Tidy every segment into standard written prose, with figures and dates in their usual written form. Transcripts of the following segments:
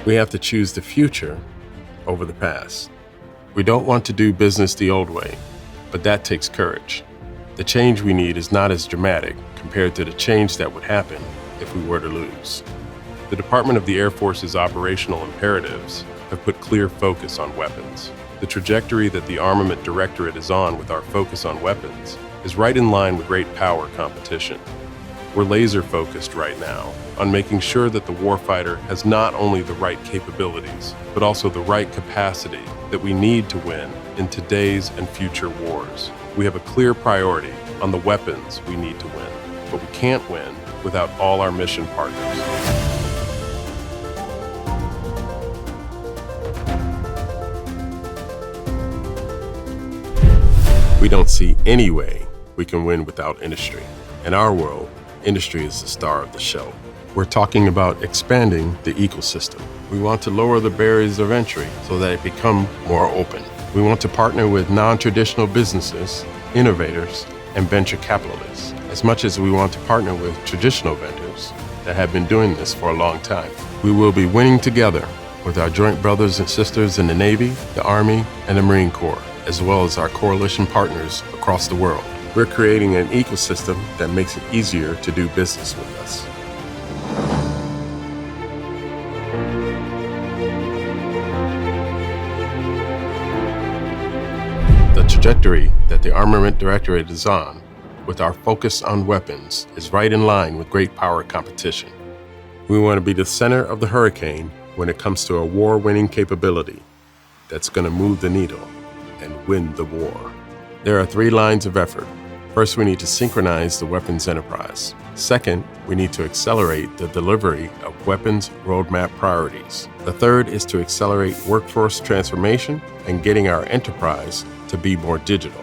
We have to choose the future over the past. We don't want to do business the old way, but that takes courage. The change we need is not as dramatic compared to the change that would happen if we were to lose. The Department of the Air Force's operational imperatives have put clear focus on weapons. The trajectory that the Armament Directorate is on with our focus on weapons is right in line with great power competition. We're laser-focused right now on making sure that the warfighter has not only the right capabilities, but also the right capacity that we need to win in today's and future wars. We have a clear priority on the weapons we need to win, but we can't win without all our mission partners. We don't see any way we can win without industry. In our world, industry is the star of the show. We're talking about expanding the ecosystem. We want to lower the barriers of entry so that it become more open. We want to partner with non-traditional businesses, innovators, and venture capitalists, as much as we want to partner with traditional vendors that have been doing this for a long time. We will be winning together with our joint brothers and sisters in the Navy, the Army, and the Marine Corps, as well as our coalition partners across the world. We're creating an ecosystem that makes it easier to do business with us. The trajectory that the Armament Directorate is on, with our focus on weapons, is right in line with great power competition. We want to be the center of the hurricane when it comes to a war-winning capability that's going to move the needle and win the war. There are 3 lines of effort. First, we need to synchronize the weapons enterprise. Second, we need to accelerate the delivery of weapons roadmap priorities. The third is to accelerate workforce transformation and getting our enterprise to be more digital.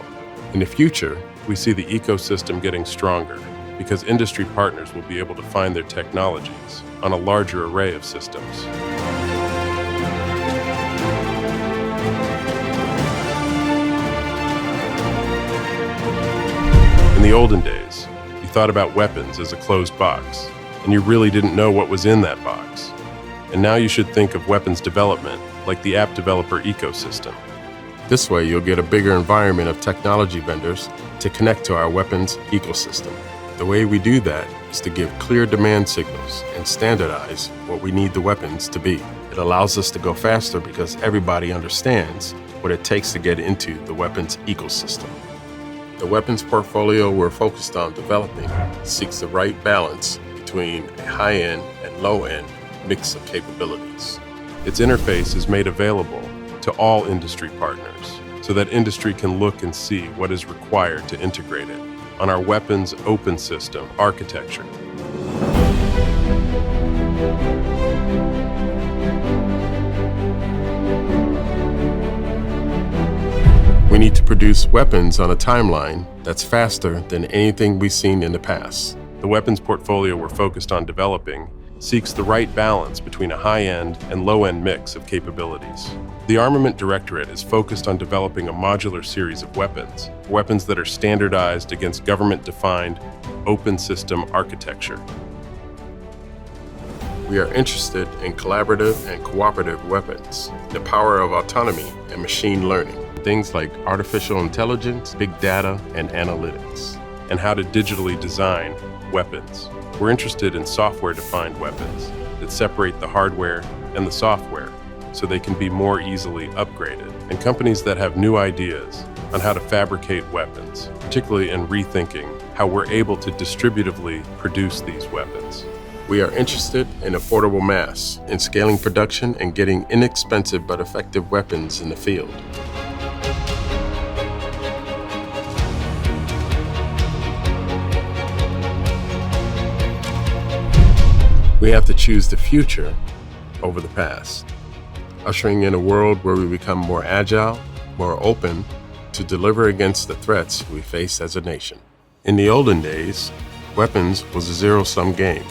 In the future, we see the ecosystem getting stronger because industry partners will be able to find their technologies on a larger array of systems. In the olden days, you thought about weapons as a closed box, and you really didn't know what was in that box. And now you should think of weapons development like the app developer ecosystem. This way, you'll get a bigger environment of technology vendors to connect to our weapons ecosystem. The way we do that is to give clear demand signals and standardize what we need the weapons to be. It allows us to go faster because everybody understands what it takes to get into the weapons ecosystem. The weapons portfolio we're focused on developing seeks the right balance between a high-end and low-end mix of capabilities. Its interface is made available to all industry partners so that industry can look and see what is required to integrate it on our weapons open system architecture. We need to produce weapons on a timeline that's faster than anything we've seen in the past. The weapons portfolio we're focused on developing seeks the right balance between a high-end and low-end mix of capabilities. The Armament Directorate is focused on developing a modular series of weapons that are standardized against government-defined open system architecture. We are interested in collaborative and cooperative weapons, the power of autonomy and machine learning, things like artificial intelligence, big data, and analytics, and how to digitally design weapons. We're interested in software-defined weapons that separate the hardware and the software so they can be more easily upgraded, and companies that have new ideas on how to fabricate weapons, particularly in rethinking how we're able to distributively produce these weapons. We are interested in affordable mass, in scaling production and getting inexpensive but effective weapons in the field. We have to choose the future over the past, ushering in a world where we become more agile, more open to deliver against the threats we face as a nation. In the olden days, weapons was a zero-sum game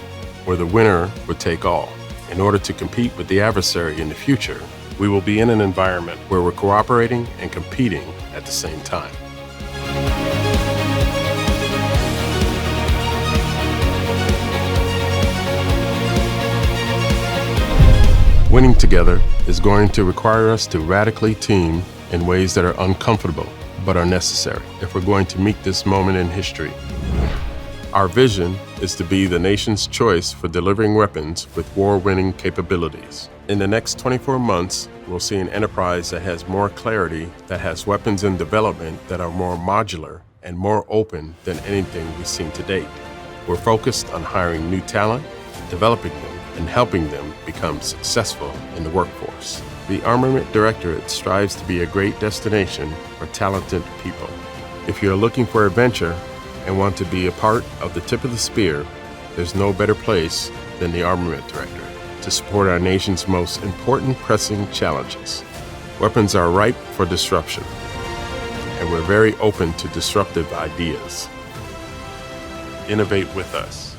where the winner would take all. In order to compete with the adversary in the future, we will be in an environment where we're cooperating and competing at the same time. Winning together is going to require us to radically team in ways that are uncomfortable but are necessary if we're going to meet this moment in history. Our vision is to be the nation's choice for delivering weapons with war-winning capabilities. In the next 24 months, we'll see an enterprise that has more clarity, that has weapons in development that are more modular and more open than anything we've seen to date. We're focused on hiring new talent, developing them, and helping them become successful in the workforce. The Armament Directorate strives to be a great destination for talented people. If you're looking for adventure and want to be a part of the tip of the spear, there's no better place than the Armament Directorate to support our nation's most important pressing challenges. Weapons are ripe for disruption, and we're very open to disruptive ideas. Innovate with us.